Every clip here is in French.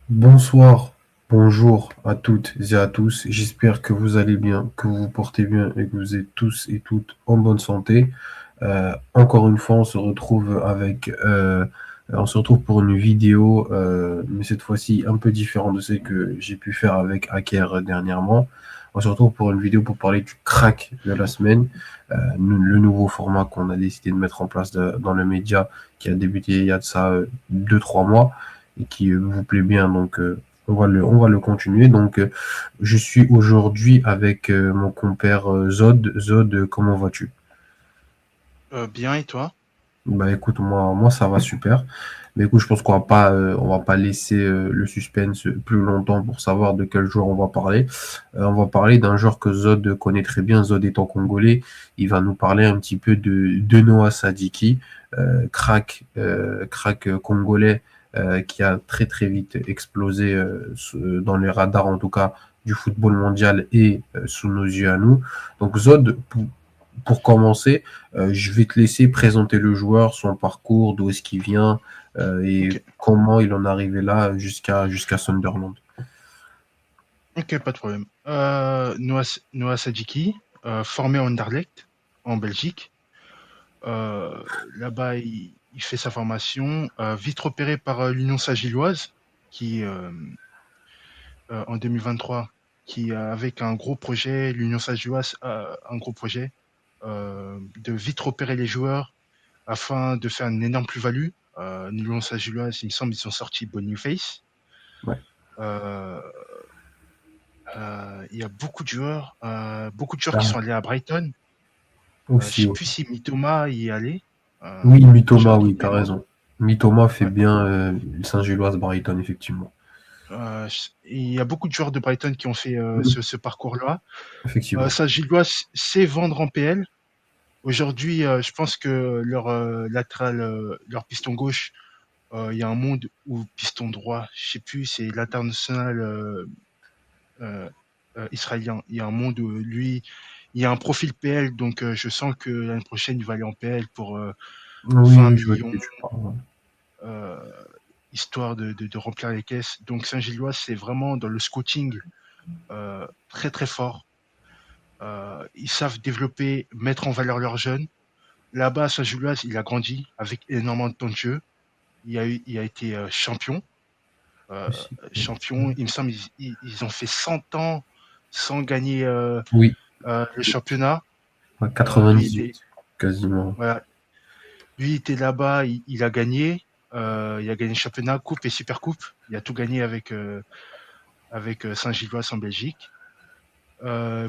Bonsoir, bonjour à toutes et à tous. J'espère que vous allez bien, que vous vous portez bien et que vous êtes tous et toutes en bonne santé. Encore une fois, on se retrouve pour une vidéo, mais cette fois-ci un peu différente de celle que j'ai pu faire avec Hacker dernièrement. On se retrouve pour une vidéo pour parler du crack de la semaine, le nouveau format qu'on a décidé de mettre en place dans le média qui a débuté il y a de ça 2, 3 mois et qui vous plaît bien. Donc, on va le continuer. Donc, je suis aujourd'hui avec mon compère Zod. Zod, comment vas-tu? Bien, et toi? Bah écoute, moi ça va super. Mais écoute, je pense on va pas laisser le suspense plus longtemps pour savoir de quel joueur on va parler. On va parler d'un joueur que Zod connaît très bien. Zod étant congolais, il va nous parler un petit peu de Noah Sadiki, crack congolais qui a très très vite explosé dans les radars en tout cas du football mondial et sous nos yeux à nous. Donc Zod, pour commencer, je vais te laisser présenter le joueur, son parcours, d'où est-ce qu'il vient et Ok, comment il en est arrivé là jusqu'à Sunderland. ok, pas de problème. Noah Sadiki, formé à Anderlecht, en Belgique. Là-bas, il fait sa formation, vite repéré par l'Union Saint-Gilloise, qui, en 2023, qui, avec un gros projet, l'Union Saint-Gilloise a un gros projet de vite repérer les joueurs afin de faire une énorme plus-value. L'Union Saint-Gilloise, il me semble, ils sont sortis Boniface. Ouais, Euh, il y a beaucoup de joueurs qui ah, sont allés à Brighton. Je aussi, sais ouais. plus si Mitoma y est allé, Oui, j'ai un Mitoma, trou oui, de t'as mémoire. raison. Mitoma fait Ouais. bien Saint-Gilloise Brighton, effectivement. Il y a beaucoup de joueurs de Brighton qui ont fait Mhm. ce parcours-là. Effectivement. Saint-Gilloise sait vendre en PL. Aujourd'hui, je pense que leur latéral, leur piston gauche, il y a un monde où piston droit, je sais plus, c'est l'international euh, israélien. Il y a un monde où lui, il y a un profil PL, donc je sens que l'année prochaine, il va aller en PL pour Oui, 20 oui, je vois de millions, qui tu parles. Ouais. euh, histoire de remplir les caisses. Donc Saint-Gilloise, c'est vraiment dans le scouting très très fort. Ils savent développer, mettre en valeur leurs jeunes. Là-bas, à Saint-Gilloise, il a grandi avec énormément de temps de jeu. Il a été champion. Euh, Aussi. champion, il me semble, ils ont fait 100 ans sans gagner Oui, le championnat. ouais, Lui était, 98, quasiment. voilà, lui était là-bas, il a gagné. Il a gagné championnat, coupe et super coupe. Il a tout gagné avec Saint-Gilloise en Belgique.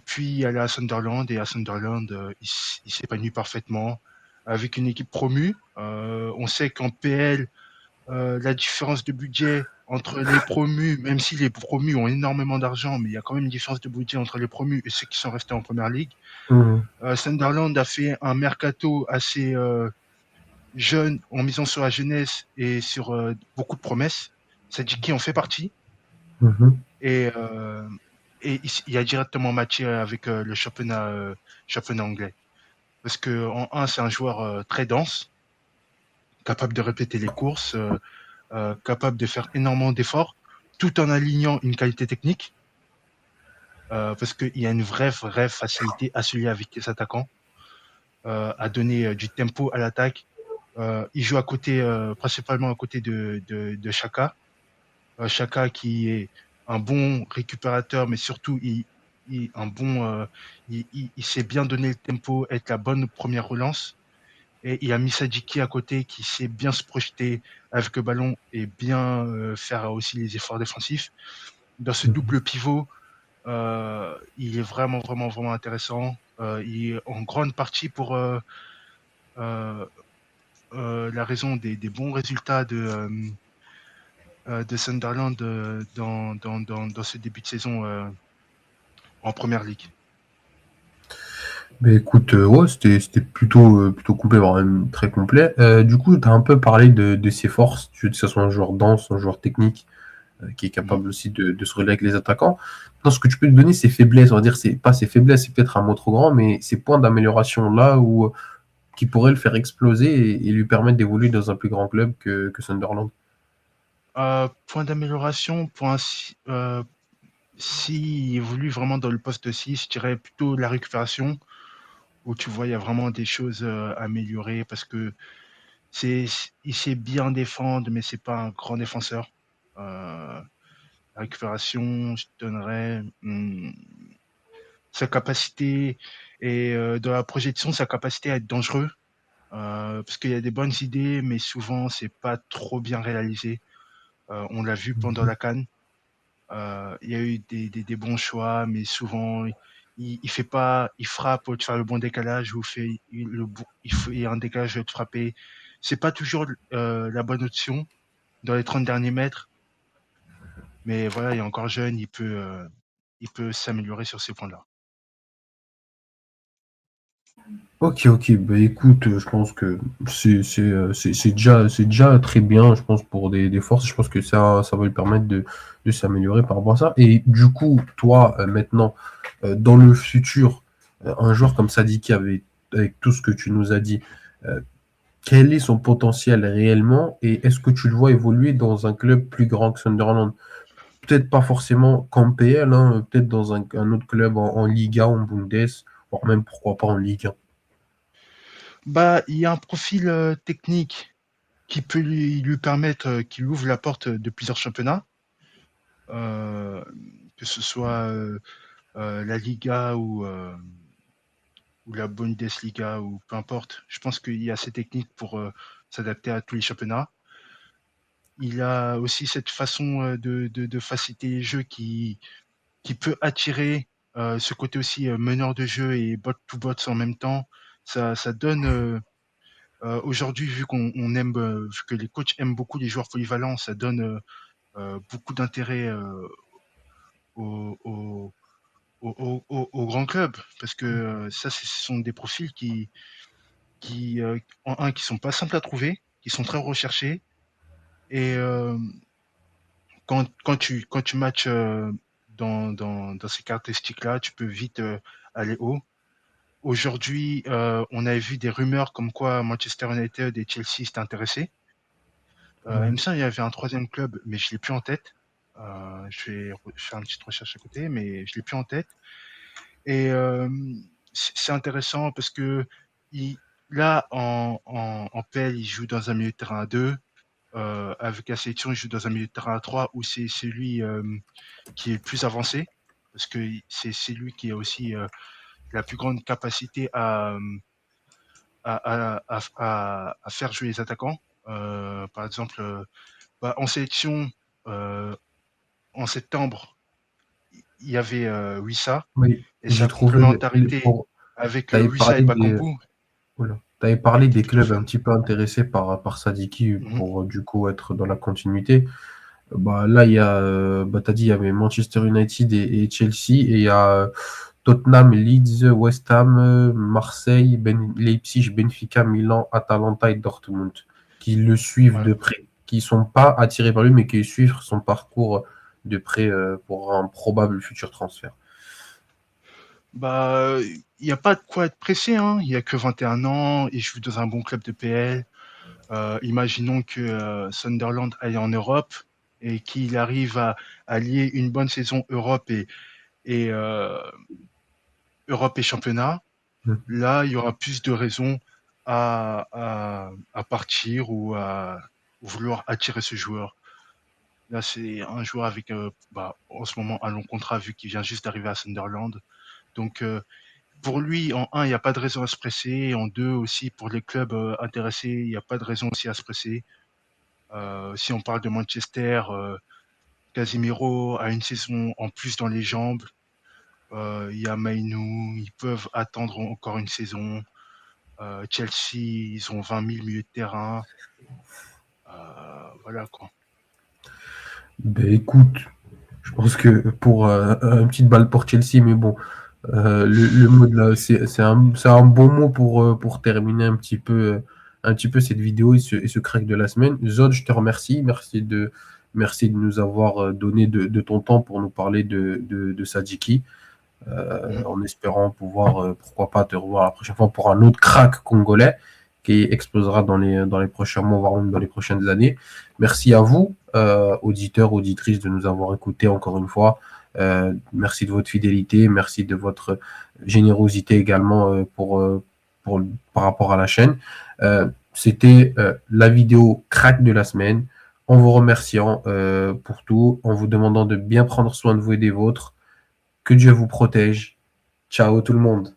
Puis il allait à Sunderland et à Sunderland, il s'épanouit parfaitement avec une équipe promue. On sait qu'en PL, la différence de budget entre les promus, même si les promus ont énormément d'argent, mais il y a quand même une différence de budget entre les promus et ceux qui sont restés en première ligue. Mhm. Sunderland a fait un mercato assez jeune en misant sur la jeunesse et sur beaucoup de promesses. Sadiki en fait partie Mhm. et, il a directement matché avec le championnat anglais. Parce que en un, c'est un joueur très dense, capable de répéter les courses, capable de faire énormément d'efforts, tout en alignant une qualité technique. Parce qu'il y a une vraie facilité à celui avec les attaquants, à donner du tempo à l'attaque. Il joue à côté, principalement à côté de Chaka. Chaka qui est un bon récupérateur, mais surtout un bon, il sait bien donner le tempo, être la bonne première relance. Et il y a Misadiki à côté qui sait bien se projeter avec le ballon et bien faire aussi les efforts défensifs. Dans ce Mhm. double pivot, il est vraiment intéressant. Il est en grande partie pour euh, la raison des bons résultats de Sunderland dans ce début de saison en Première Ligue. Mais écoute, ouais, c'était plutôt complet, voire même très complet. Du coup, tu as un peu parlé de ses forces, tu veux que ce soit un joueur dense, un joueur technique, qui est Mhm. capable aussi de se relier avec les attaquants. Dans ce que tu peux te donner, ses faiblesses, on va dire, c'est pas ses faiblesses, c'est peut-être un mot trop grand, mais ses points d'amélioration là où qui pourraient le faire exploser et lui permettre d'évoluer dans un plus grand club que Sunderland. Point d'amélioration, s'il évolue vraiment dans le poste 6, je dirais plutôt la récupération, où tu vois, il y a vraiment des choses à améliorer parce que c'est, il sait bien défendre, mais c'est pas un grand défenseur. La récupération, je te donnerais sa capacité et dans la projection, sa capacité à être dangereux. Parce qu'il y a des bonnes idées, mais souvent, c'est pas trop bien réalisé. On l'a vu pendant la CAN. Il y a eu des bons choix, mais souvent, il fait pas, il frappe au faire le bon décalage ou il fait un décalage de frapper. C'est pas toujours la bonne option dans les 30 derniers mètres, mais voilà, il est encore jeune, il peut s'améliorer sur ces points-là. Ok, ok. Bah, écoute, je pense que c'est déjà très bien, je pense, pour des forces. Je pense que ça va lui permettre de s'améliorer par rapport à ça. Et du coup, toi, maintenant, dans le futur, un joueur comme Sadiki, avec tout ce que tu nous as dit, euh, quel est son potentiel réellement et est-ce que tu le vois évoluer dans un club plus grand que Sunderland? Peut-être pas forcément qu'en PL, hein, peut-être dans un autre club en Liga, en Bundes, voire même pourquoi pas en Ligue 1. Bah, il y a un profil technique qui peut lui permettre, qu'il ouvre la porte de plusieurs championnats, euh, que ce soit la Liga ou la Bundesliga ou peu importe. Je pense qu'il y a assez technique pour s'adapter à tous les championnats. Il a aussi cette façon de faciliter les jeux qui peut attirer ce côté aussi meneur de jeu et bot to bot en même temps. Ça donne aujourd'hui, vu qu'on aime, vu que les coachs aiment beaucoup les joueurs polyvalents, ça donne beaucoup d'intérêt aux, aux, aux grands clubs parce que ça, ce sont des profils en un, qui sont pas simples à trouver, qui sont très recherchés. Et quand tu matches dans ces caractéristiques-là, tu peux vite aller haut. Aujourd'hui, on avait vu des rumeurs comme quoi Manchester United et Chelsea s'étaient intéressés. Il Ouais. me semble qu'il y avait un troisième club, mais je l'ai plus en tête. Je vais faire une petite recherche à côté, mais je l'ai plus en tête. Et c'est intéressant parce que il, là, en PL, il joue dans un milieu de terrain à 2. Avec la sélection, il joue dans un milieu de terrain à 3 où c'est celui qui est le plus avancé parce que c'est lui qui a aussi la plus grande capacité à faire jouer les attaquants. Par exemple, bah, en sélection, euh, en septembre, il y avait Wissa Oui, et j'ai sa trouvé complémentarité avec t'avais Wissa et parlé Bakambu. voilà. T'avais Ouais, parlé des j'étais trop clubs un fan. petit peu intéressés par Sadiki Mhm. pour du coup être dans la continuité. Bah, là, il y a, bah, t'as dit, il y avait Manchester United et Chelsea, et il y a Tottenham, Leeds, West Ham, Marseille, Leipzig, Benfica, Milan, Atalanta et Dortmund, qui le suivent Voilà. de près, qui sont pas attirés par lui, mais qui suivent son parcours de près pour un probable futur transfert. Bah, il n'y a pas de quoi être pressé, hein. Il y a que 21 ans, il joue dans un bon club de PL. Imaginons que Sunderland aille en Europe et qu'il arrive à lier une bonne saison et, Europe et championnat. Mhm. Là, il y aura plus de raisons à partir ou à vouloir attirer ce joueur. Là, c'est un joueur avec, bah, en ce moment, un long contrat vu qu'il vient juste d'arriver à Sunderland. Donc, pour lui, en un, il n'y a pas de raison à se presser. En deux, aussi, pour les clubs intéressés, il n'y a pas de raison aussi à se presser. Si on parle de Manchester, Casemiro a une saison en plus dans les jambes. Il y a Mainu, ils peuvent attendre encore une saison. Chelsea, ils ont 20 000 milieux de terrain. Voilà quoi. Ben écoute, je pense que pour une petite balle pour Chelsea, mais bon, le mot de la, c'est un bon mot pour terminer un petit peu cette vidéo et ce crack de la semaine. Zod, je te remercie. Merci de nous avoir donné de ton temps pour nous parler de Sadiki, Mhm. en espérant pouvoir, pourquoi pas, te revoir la prochaine fois pour un autre crack congolais. qui explosera dans les prochains mois, voire même dans les prochaines années. Merci à vous, auditeurs, auditrices, de nous avoir écoutés encore une fois. Merci de votre fidélité, merci de votre générosité également par rapport à la chaîne. C'était la vidéo crack de la semaine. En vous remerciant pour tout, en vous demandant de bien prendre soin de vous et des vôtres. Que Dieu vous protège. Ciao tout le monde.